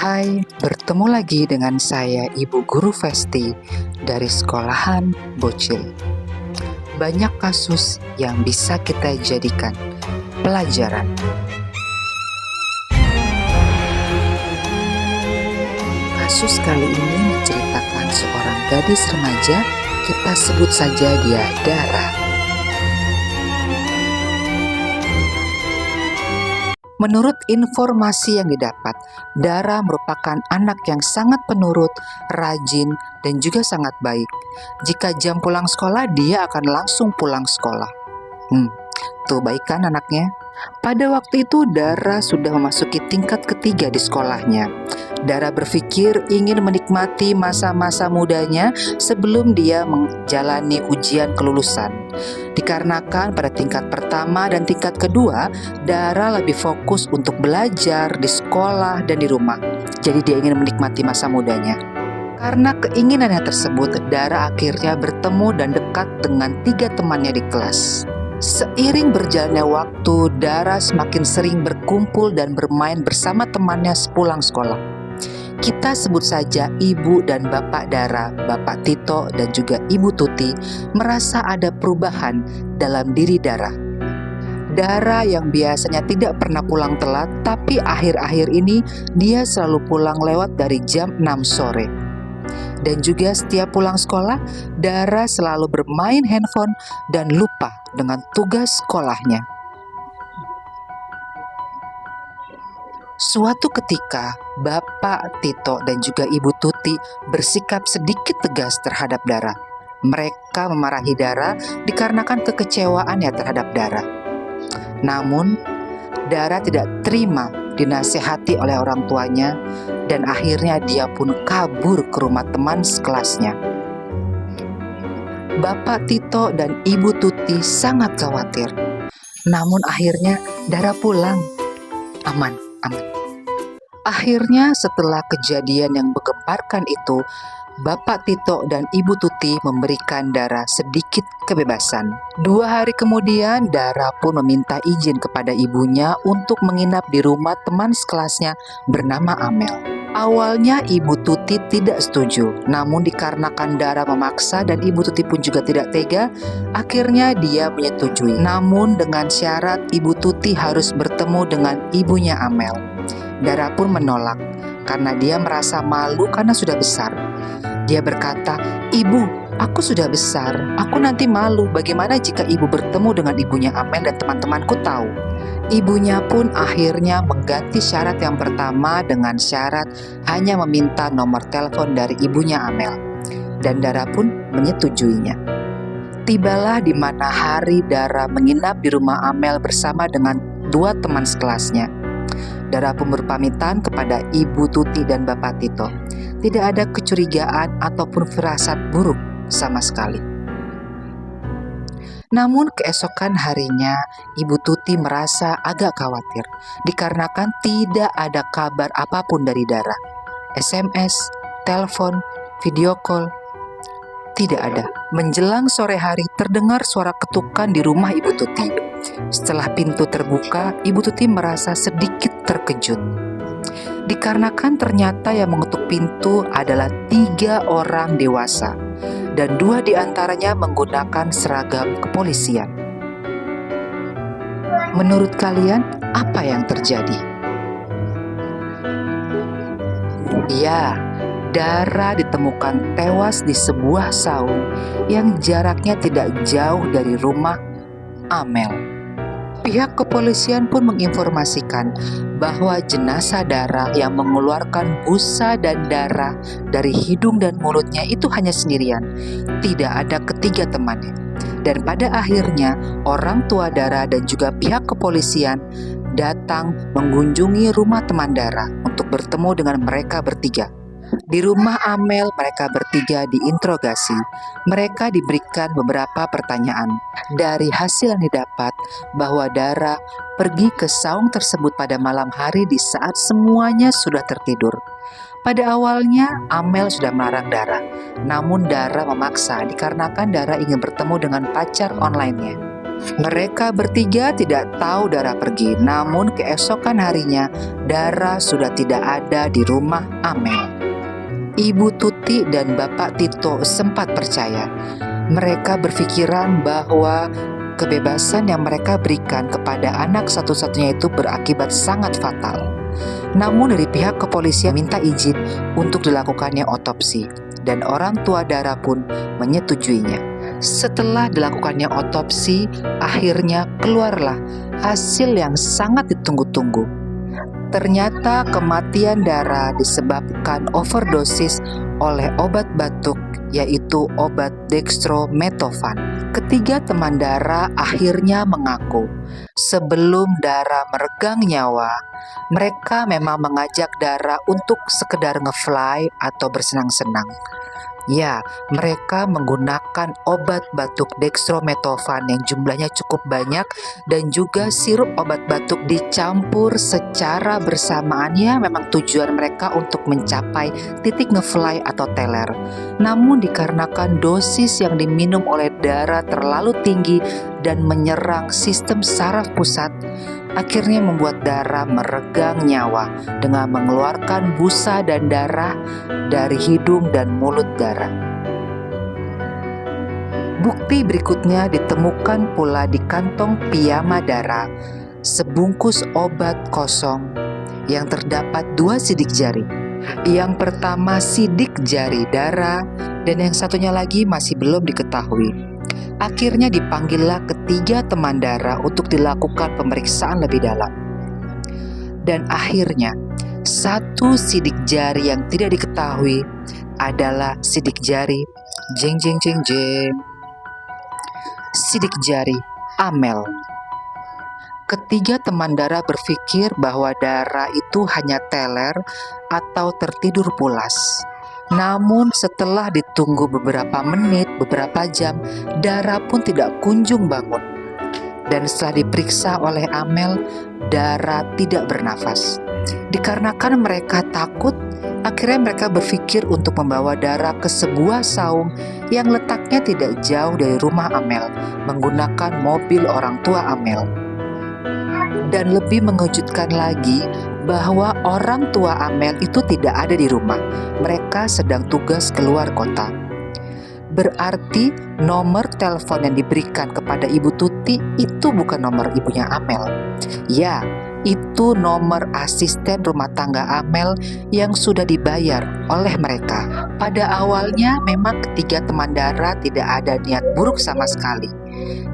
Hai, bertemu lagi dengan saya Ibu Guru Vesti dari Sekolahan Bocil. Banyak kasus yang bisa kita jadikan pelajaran. Kasus kali ini menceritakan seorang gadis remaja, kita sebut saja dia Dara. Menurut informasi yang didapat, Dara merupakan anak yang sangat penurut, rajin, dan juga sangat baik. Jika jam pulang sekolah, dia akan langsung pulang sekolah. Tuh baik kan anaknya? Pada waktu itu Dara sudah memasuki tingkat ketiga di sekolahnya. Dara berpikir ingin menikmati masa-masa mudanya sebelum dia menjalani ujian kelulusan. Dikarenakan pada tingkat pertama dan tingkat kedua, Dara lebih fokus untuk belajar di sekolah dan di rumah. Jadi dia ingin menikmati masa mudanya. Karena keinginannya tersebut, Dara akhirnya bertemu dan dekat dengan 3 temannya di kelas. Seiring berjalannya waktu, Dara semakin sering berkumpul dan bermain bersama temannya sepulang sekolah. Kita sebut saja Ibu dan Bapak Dara, Bapak Tito dan juga Ibu Tuti, merasa ada perubahan dalam diri Dara. Dara yang biasanya tidak pernah pulang telat, tapi akhir-akhir ini dia selalu pulang lewat dari jam 6 sore. Dan juga setiap pulang sekolah, Dara selalu bermain handphone dan lupa dengan tugas sekolahnya. Suatu ketika, Bapak Tito dan juga Ibu Tuti bersikap sedikit tegas terhadap Dara. Mereka memarahi Dara dikarenakan kekecewaannya terhadap Dara. Namun, Dara tidak terima dinasehati oleh orang tuanya dan akhirnya dia pun kabur ke rumah teman sekelasnya. Bapak Tito dan Ibu Tuti sangat khawatir. Namun akhirnya Dara pulang. Aman. Akhirnya setelah kejadian yang menggemparkan itu, Bapak Tito dan Ibu Tuti memberikan Dara sedikit kebebasan. 2 hari kemudian, Dara pun meminta izin kepada ibunya untuk menginap di rumah teman sekelasnya bernama Amel. Awalnya Ibu Tuti tidak setuju, namun dikarenakan Dara memaksa dan Ibu Tuti pun juga tidak tega, akhirnya dia menyetujui. Namun dengan syarat Ibu Tuti harus bertemu dengan ibunya Amel. Dara pun menolak karena dia merasa malu karena sudah besar. Dia berkata, "Ibu, aku sudah besar, aku nanti malu. Bagaimana jika ibu bertemu dengan ibunya Amel dan teman-temanku tahu?" Ibunya pun akhirnya mengganti syarat yang pertama dengan syarat hanya meminta nomor telepon dari ibunya Amel. Dan Dara pun menyetujuinya. Tibalah di mana hari Dara menginap di rumah Amel bersama dengan 2 teman sekelasnya. Dara pun berpamitan kepada Ibu Tuti dan Bapak Tito. Tidak ada kecurigaan ataupun firasat buruk sama sekali. Namun keesokan harinya, Ibu Tuti merasa agak khawatir dikarenakan tidak ada kabar apapun dari Dara. SMS, telepon, video call, tidak ada. Menjelang sore hari terdengar suara ketukan di rumah Ibu Tuti. Setelah pintu terbuka, Ibu Tuti merasa sedikit terkejut. Dikarenakan ternyata yang mengetuk pintu adalah 3 orang dewasa dan 2 diantaranya menggunakan seragam kepolisian. Menurut kalian, apa yang terjadi? Ya, Dara ditemukan tewas di sebuah saung yang jaraknya tidak jauh dari rumah Amel. Pihak kepolisian pun menginformasikan bahwa jenazah Dara yang mengeluarkan busa dan darah dari hidung dan mulutnya itu hanya sendirian, tidak ada ketiga temannya. Dan pada akhirnya orang tua Dara dan juga pihak kepolisian datang mengunjungi rumah teman Dara untuk bertemu dengan mereka bertiga. Di rumah Amel, mereka bertiga diinterogasi. Mereka diberikan beberapa pertanyaan. Dari hasil yang didapat, bahwa Dara pergi ke saung tersebut pada malam hari di saat semuanya sudah tertidur. Pada awalnya, Amel sudah melarang Dara. Namun Dara memaksa dikarenakan Dara ingin bertemu dengan pacar online-nya. Mereka bertiga tidak tahu Dara pergi, namun keesokan harinya Dara sudah tidak ada di rumah Amel. Ibu Tuti dan Bapak Tito sempat percaya. Mereka berpikiran bahwa kebebasan yang mereka berikan kepada anak satu-satunya itu berakibat sangat fatal. Namun dari pihak kepolisian minta izin untuk dilakukannya otopsi, dan orang tua Dara pun menyetujuinya. Setelah dilakukannya otopsi, akhirnya keluarlah hasil yang sangat ditunggu-tunggu. Ternyata kematian Dara disebabkan overdosis oleh obat batuk, yaitu obat dextromethorphan. Ketiga teman Dara akhirnya mengaku sebelum Dara meregang nyawa, mereka memang mengajak Dara untuk sekedar nge-fly atau bersenang-senang. Ya, mereka menggunakan obat batuk dextromethorphan yang jumlahnya cukup banyak dan juga sirup obat batuk dicampur secara bersamaan. Ya, memang tujuan mereka untuk mencapai titik nge-fly atau teler. Namun dikarenakan dosis yang diminum oleh Dara terlalu tinggi dan menyerang sistem saraf pusat, akhirnya membuat Dara meregang nyawa dengan mengeluarkan busa dan darah dari hidung dan mulut Dara. Bukti berikutnya ditemukan pula di kantong piyama Dara, sebungkus obat kosong yang terdapat 2 sidik jari. Yang pertama sidik jari Dara dan yang satunya lagi masih belum diketahui. Akhirnya dipanggillah ketiga teman Dara untuk dilakukan pemeriksaan lebih dalam. Dan akhirnya, satu sidik jari yang tidak diketahui adalah sidik jari jeng jeng jeng jeng. Sidik jari Amel. Ketiga teman Dara berpikir bahwa Dara itu hanya teler atau tertidur pulas. Namun setelah ditunggu beberapa menit, beberapa jam, Dara pun tidak kunjung bangun. Dan setelah diperiksa oleh Amel, Dara tidak bernafas. Dikarenakan mereka takut, akhirnya mereka berpikir untuk membawa Dara ke sebuah saung yang letaknya tidak jauh dari rumah Amel, menggunakan mobil orang tua Amel. Dan lebih mengejutkan lagi, bahwa orang tua Amel itu tidak ada di rumah. Mereka sedang tugas keluar kota. Berarti nomor telepon yang diberikan kepada Ibu Tuti itu bukan nomor ibunya Amel. Ya, itu nomor asisten rumah tangga Amel yang sudah dibayar oleh mereka. Pada awalnya memang ketiga teman Dara tidak ada niat buruk sama sekali.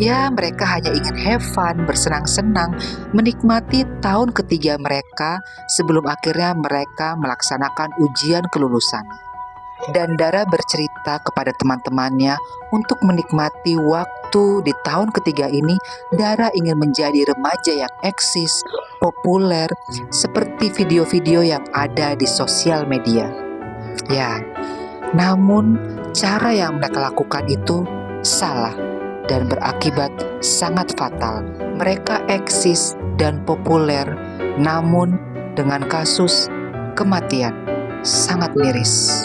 Ya, mereka hanya ingin have fun, bersenang-senang, menikmati tahun ketiga mereka sebelum akhirnya mereka melaksanakan ujian kelulusan. Dan Dara bercerita kepada teman-temannya untuk menikmati waktu di tahun ketiga ini. Dara ingin menjadi remaja yang eksis, populer, seperti video-video yang ada di sosial media. Ya, namun cara yang mereka lakukan itu salah dan berakibat sangat fatal. Mereka eksis dan populer, namun dengan kasus kematian sangat miris.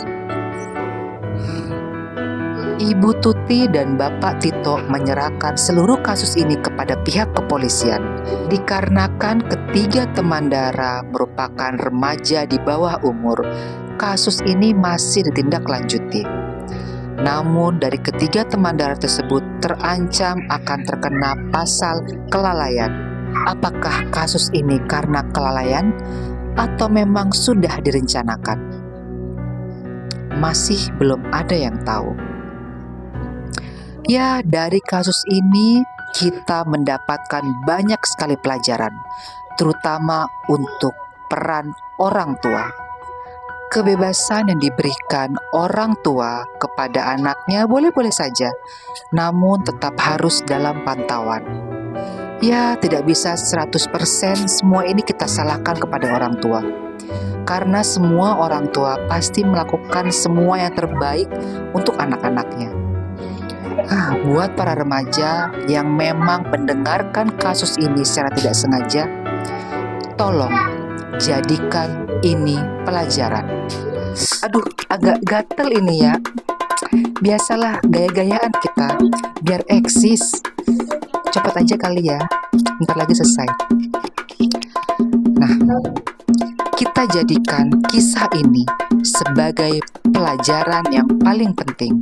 Ibu Tuti dan Bapak Tito menyerahkan seluruh kasus ini kepada pihak kepolisian. Dikarenakan ketiga teman Dara merupakan remaja di bawah umur, kasus ini masih ditindaklanjuti. Namun dari ketiga teman Dara tersebut terancam akan terkena pasal kelalaian. Apakah kasus ini karena kelalaian atau memang sudah direncanakan? Masih belum ada yang tahu. Ya, dari kasus ini kita mendapatkan banyak sekali pelajaran, terutama untuk peran orang tua. Kebebasan yang diberikan orang tua kepada anaknya boleh-boleh saja, namun tetap harus dalam pantauan. Ya, tidak bisa 100% semua ini kita salahkan kepada orang tua. Karena semua orang tua pasti melakukan semua yang terbaik untuk anak-anaknya. Buat para remaja yang memang mendengarkan kasus ini secara tidak sengaja, tolong jadikan ini pelajaran. Aduh, agak gatel ini ya. Biasalah gaya-gayaan kita biar eksis. cepet aja kali ya. Bentar lagi selesai. Nah, kita jadikan kisah ini sebagai pelajaran yang paling penting.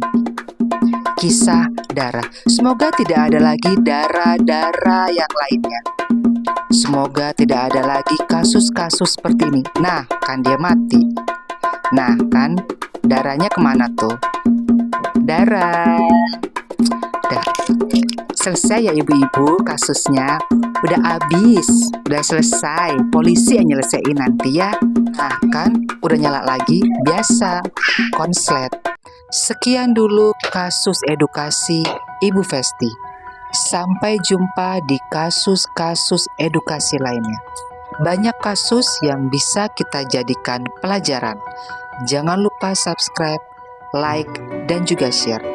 Kisah Dara. Semoga tidak ada lagi Dara yang lainnya. Semoga tidak ada lagi kasus-kasus seperti ini. Nah, kan dia mati. Nah, kan Daranya kemana tuh? Dara. Dah selesai ya ibu-ibu kasusnya. Udah habis, udah selesai. Polisi yang nyelesain nanti ya. Nah, kan udah nyala lagi. Biasa, konslet. Sekian dulu kasus edukasi Ibu Vesti. Sampai jumpa di kasus-kasus edukasi lainnya. Banyak kasus yang bisa kita jadikan pelajaran. Jangan lupa subscribe, like, dan juga share.